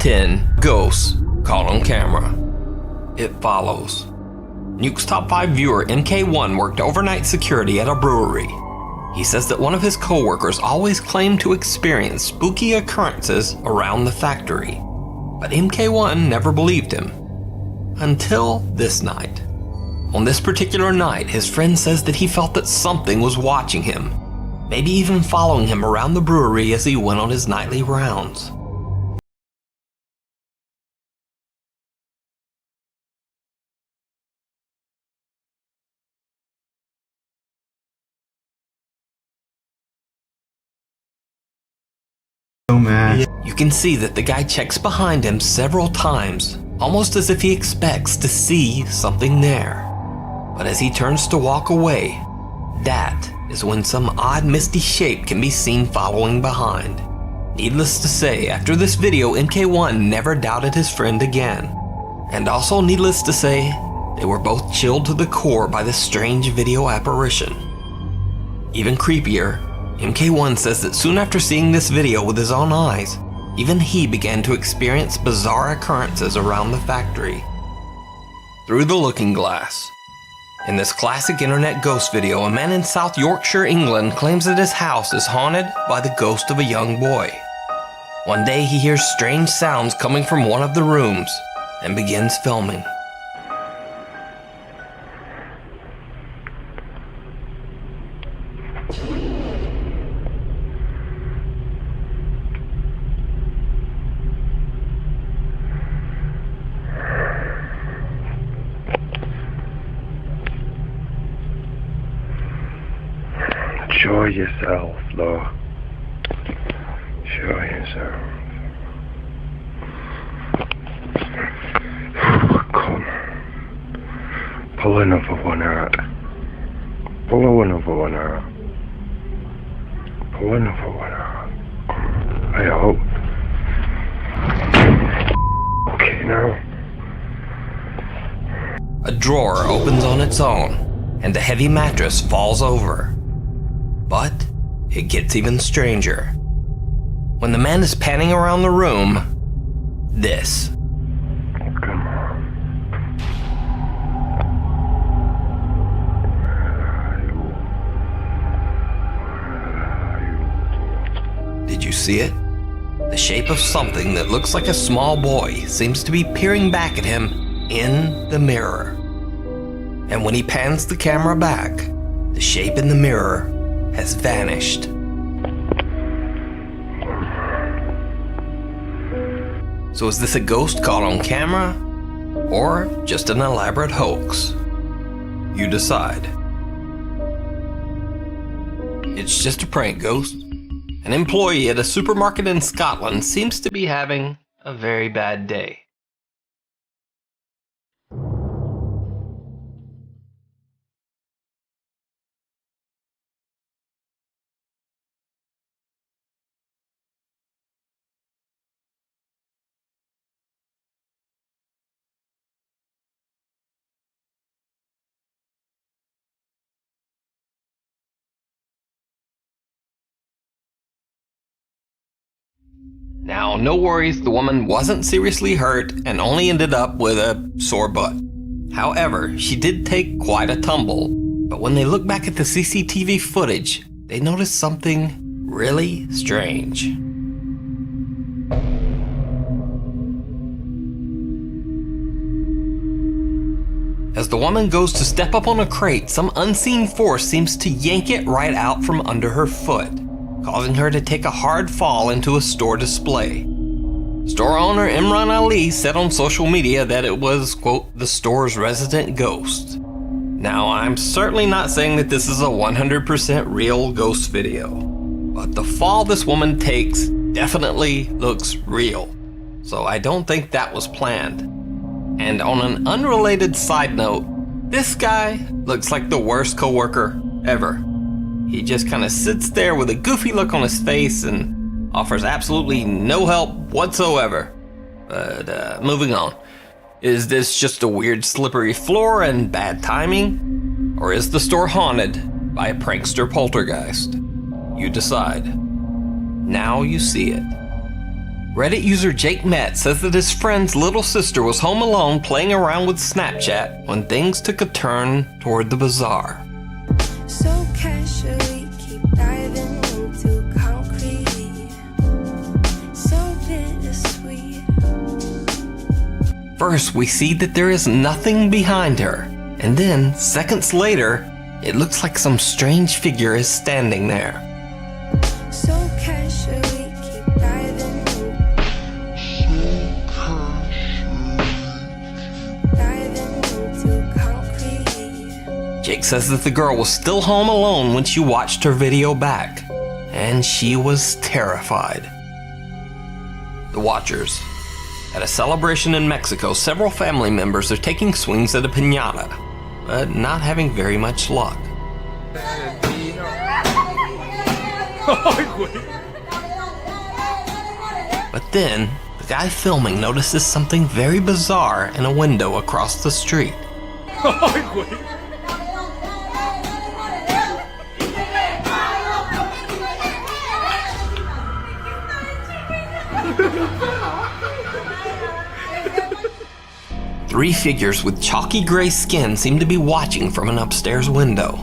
10 Ghosts Caught on Camera. It follows. Nuke's top 5 viewer MK1 worked overnight security at a brewery. He says that one of his co-workers always claimed to experience spooky occurrences around the factory, but MK1 never believed him. Until this night. On this particular night, his friend says that he felt that something was watching him, maybe even following him around the brewery as he went on his nightly rounds. Oh man. You can see that the guy checks behind him several times, almost as if he expects to see something there. But as he turns to walk away, that is when some odd misty shape can be seen following behind. Needless to say, after this video, MK1 never doubted his friend again. And also needless to say, they were both chilled to the core by this strange video apparition. Even creepier, MK1 says that soon after seeing this video with his own eyes, even he began to experience bizarre occurrences around the factory. Through the Looking Glass. In this classic internet ghost video, a man in South Yorkshire, England claims that his house is haunted by the ghost of a young boy. One day he hears strange sounds coming from one of the rooms and begins filming. Show yourself, Lord. Show yourself. Come. Pull another one out. Pull another one out. Pull another one out. I hope. Okay, now. A drawer opens on its own, and the heavy mattress falls over. But it gets even stranger. When the man is panning around the room, this. Come on. Did you see it? The shape of something that looks like a small boy seems to be peering back at him in the mirror. And when he pans the camera back, the shape in the mirror has vanished. So is this a ghost caught on camera, or just an elaborate hoax? You decide. It's just a prank, ghost. An employee at a supermarket in Scotland seems to be having a very bad day. Now, no worries, the woman wasn't seriously hurt and only ended up with a sore butt. However, she did take quite a tumble, but when they look back at the CCTV footage, they notice something really strange. As the woman goes to step up on a crate, some unseen force seems to yank it right out from under her foot, causing her to take a hard fall into a store display. Store owner Imran Ali said on social media that it was, quote, the store's resident ghost. Now, I'm certainly not saying that this is a 100% real ghost video, but the fall this woman takes definitely looks real, so I don't think that was planned. And on an unrelated side note, this guy looks like the worst coworker ever. He just kind of sits there with a goofy look on his face and offers absolutely no help whatsoever. But moving on. Is this just a weird slippery floor and bad timing? Or is the store haunted by a prankster poltergeist? You decide. Now you see it. Reddit user Jake Met says that his friend's little sister was home alone playing around with Snapchat when things took a turn toward the bizarre. So casually keep diving into concrete, so bittersweet. First, we see that there is nothing behind her, and then, seconds later, it looks like some strange figure is standing there. So casually keep diving into concrete. Jake says that the girl was still home alone when she watched her video back, and she was terrified. The Watchers. At a celebration in Mexico, several family members are taking swings at a piñata, but not having very much luck. But then, the guy filming notices something very bizarre in a window across the street. Three figures with chalky gray skin seem to be watching from an upstairs window.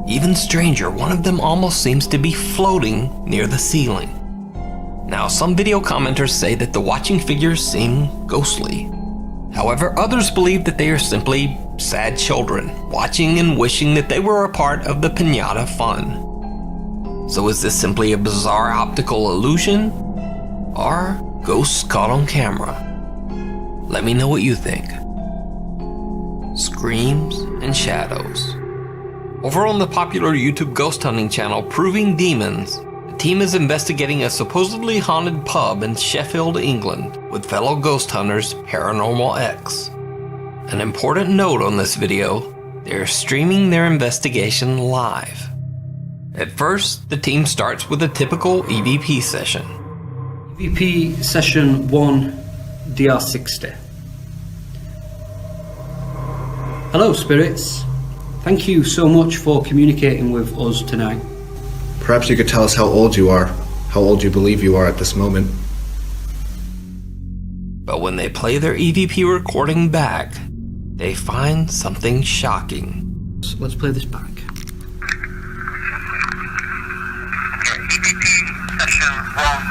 Even stranger, one of them almost seems to be floating near the ceiling. Now, some video commenters say that the watching figures seem ghostly. However, others believe that they are simply sad children, watching and wishing that they were a part of the piñata fun. So is this simply a bizarre optical illusion? Or ghosts caught on camera? Let me know what you think. Screams and shadows. Over on the popular YouTube ghost hunting channel Proving Demons, the team is investigating a supposedly haunted pub in Sheffield, England, with fellow ghost hunters 𝐂𝐿. An important note on this video, they are streaming their investigation live. At first, the team starts with a typical EVP session. EVP session 1, DR60. Hello spirits, thank you so much for communicating with us tonight. Perhaps you could tell us how old you are, how old you believe you are at this moment. But when they play their EVP recording back, they find something shocking. So let's play this back. EVP session 1,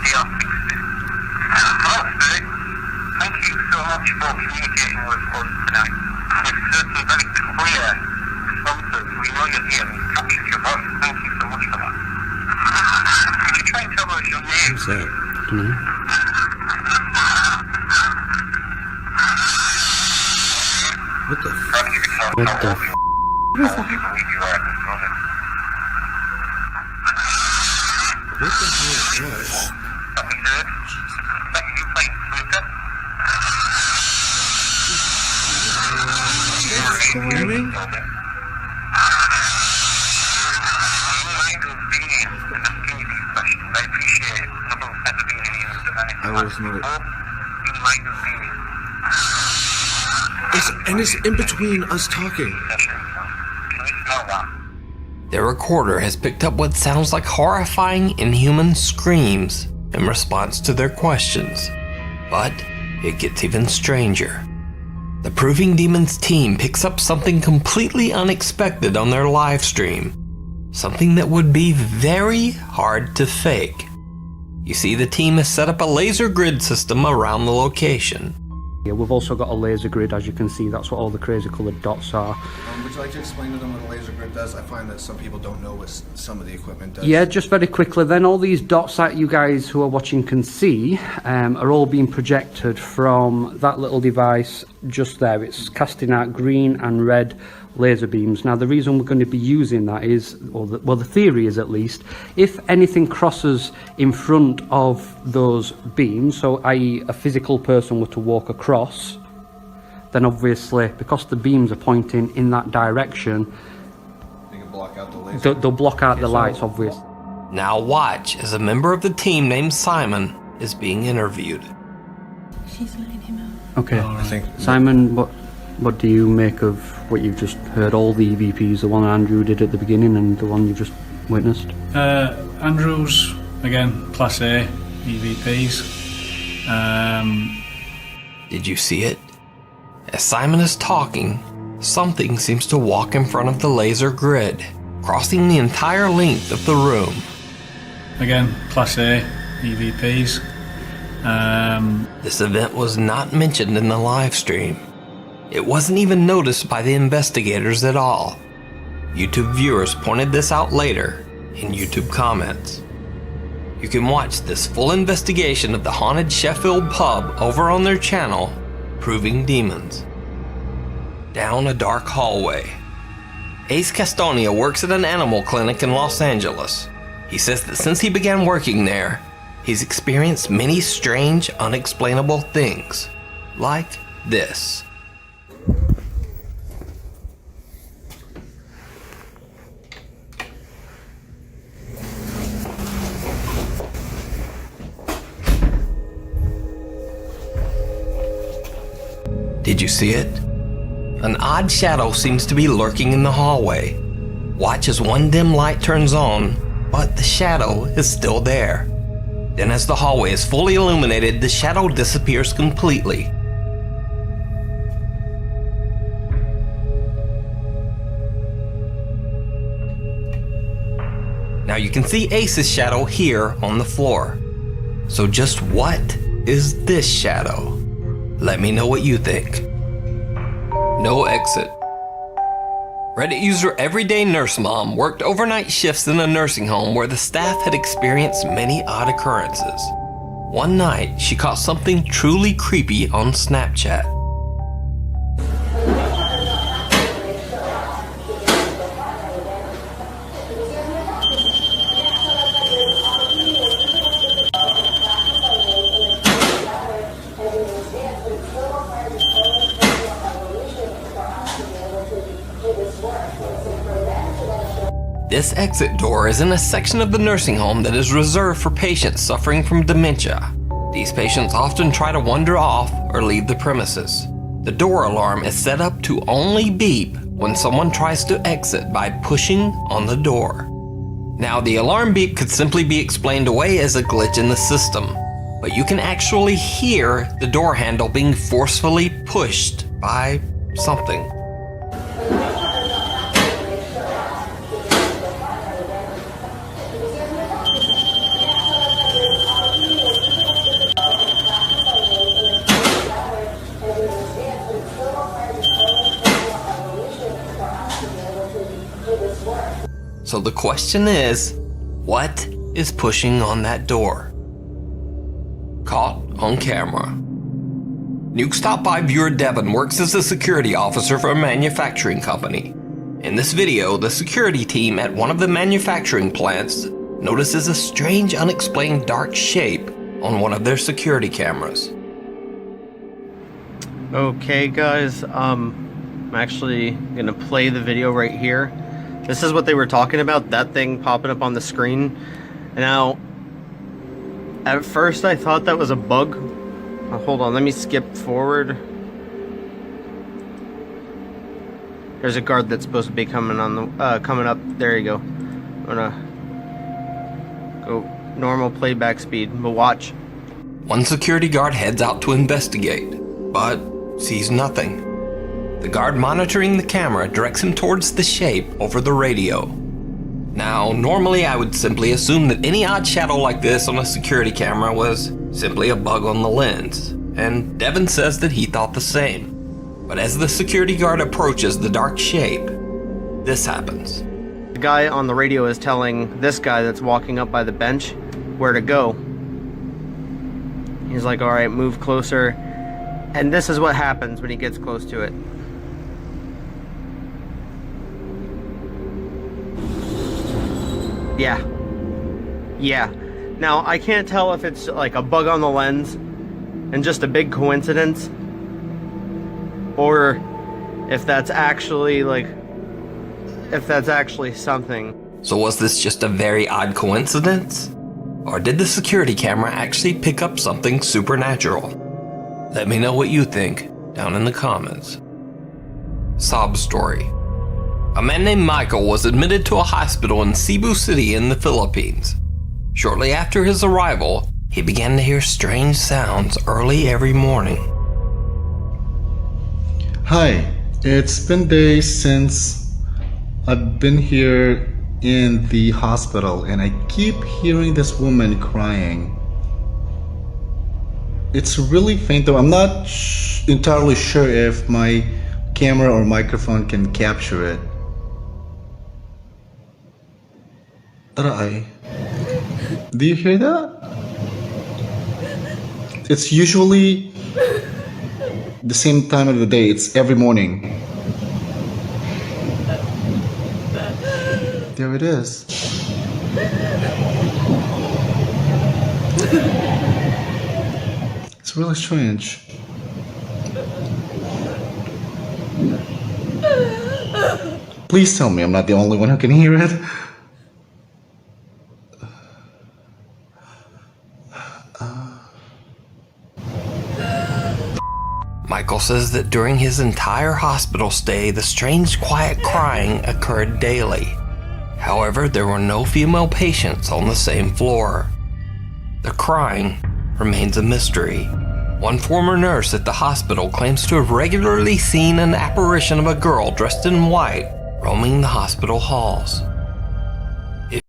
DR60. Hello spirit, thank you so much for communicating with us tonight. We've heard some very clear responses. We know you're here. We captured your voice. Thank you so much for that. Could you try and tell us your name? Who's that? What the f***? Perhaps you could tell us What how the old f***? you believe you are at this moment. What the hell is that? That we heard that you played snooker. Screaming? I appreciate it. Nobody's ever been in here tonight. I was not. You might have been It's in between us talking. session. Can you smell that? Their recorder has picked up what sounds like horrifying, inhuman screams in response to their questions. But it gets even stranger. The Proving Demons team picks up something completely unexpected on their live stream. Something that would be very hard to fake. You see, the team has set up a laser grid system around the location. Yeah, we've also got a laser grid, as you can see. That's what all the crazy coloured dots are. Would you like to explain to them what a laser grid does? I find that some people don't know what some of the equipment does. Yeah, just very quickly then, all these dots that you guys who are watching can see are all being projected from that little device just there. It's casting out green and red laser beams. Now the reason we're going to be using that is, well the theory is at least, if anything crosses in front of those beams, so i.e. a physical person were to walk across, then obviously because the beams are pointing in that direction, They can block out the laser. they'll block out the lights, obviously. Now watch as a member of the team named Simon is being interviewed. She's letting him out. Okay, I think Simon, what do you make of what you've just heard? All the EVPs, the one Andrew did at the beginning and the one you've just witnessed? Andrews, again, Class A. EVPs. Did you see it? As Simon is talking, something seems to walk in front of the laser grid, crossing the entire length of the room. Again, Class A EVPs. This event was not mentioned in the live stream. It wasn't even noticed by the investigators at all. YouTube viewers pointed this out later in YouTube comments. You can watch this full investigation of the haunted Sheffield pub over on their channel, Proving Demons. Down a dark hallway. Ace Castonia works at an animal clinic in Los Angeles. He says that since he began working there, he's experienced many strange, unexplainable things, like this. Did you see it? An odd shadow seems to be lurking in the hallway. Watch as one dim light turns on, but the shadow is still there. Then as the hallway is fully illuminated, the shadow disappears completely. Now you can see Ace's shadow here on the floor. So just what is this shadow? Let me know what you think. No exit. Reddit user Everyday Nurse Mom worked overnight shifts in a nursing home where the staff had experienced many odd occurrences. One night, she caught something truly creepy on Snapchat. This exit door is in a section of the nursing home that is reserved for patients suffering from dementia. These patients often try to wander off or leave the premises. The door alarm is set up to only beep when someone tries to exit by pushing on the door. Now, the alarm beep could simply be explained away as a glitch in the system, but you can actually hear the door handle being forcefully pushed by something. So the question is, what is pushing on that door? Caught on camera. Nuke's Top 5 viewer Devin works as a security officer for a manufacturing company. In this video, the security team at one of the manufacturing plants notices a strange, unexplained dark shape on one of their security cameras. Okay guys, I'm actually gonna play the video right here. This is what they were talking about, that thing popping up on the screen. Now, at first I thought that was a bug. Hold on, let me skip forward. There's a guard that's supposed to be coming on the coming up. There you go. I'm gonna go normal playback speed, but watch. One security guard heads out to investigate, but sees nothing. The guard monitoring the camera directs him towards the shape over the radio. Now, normally I would simply assume that any odd shadow like this on a security camera was simply a bug on the lens, and Devin says that he thought the same. But as the security guard approaches the dark shape, this happens. The guy on the radio is telling this guy that's walking up by the bench where to go. He's like, alright, move closer. And this is what happens when he gets close to it. Yeah. Now, I can't tell if it's like a bug on the lens and just a big coincidence, or if that's actually something. So was this just a very odd coincidence? Or did the security camera actually pick up something supernatural? Let me know what you think down in the comments. Sob story. A man named Michael was admitted to a hospital in Cebu City in the Philippines. Shortly after his arrival, he began to hear strange sounds early every morning. Hi, it's been days since I've been here in the hospital and I keep hearing this woman crying. It's really faint though. I'm not entirely sure if my camera or microphone can capture it. 𝓜𝓸. Do you hear that? It's usually the same time of the day. It's every morning. There it is. It's really strange. Please tell me I'm not the only one who can hear it. Michael says that during his entire hospital stay, the strange quiet crying occurred daily. However, there were no female patients on the same floor. The crying remains a mystery. One former nurse at the hospital claims to have regularly seen an apparition of a girl dressed in white roaming the hospital halls.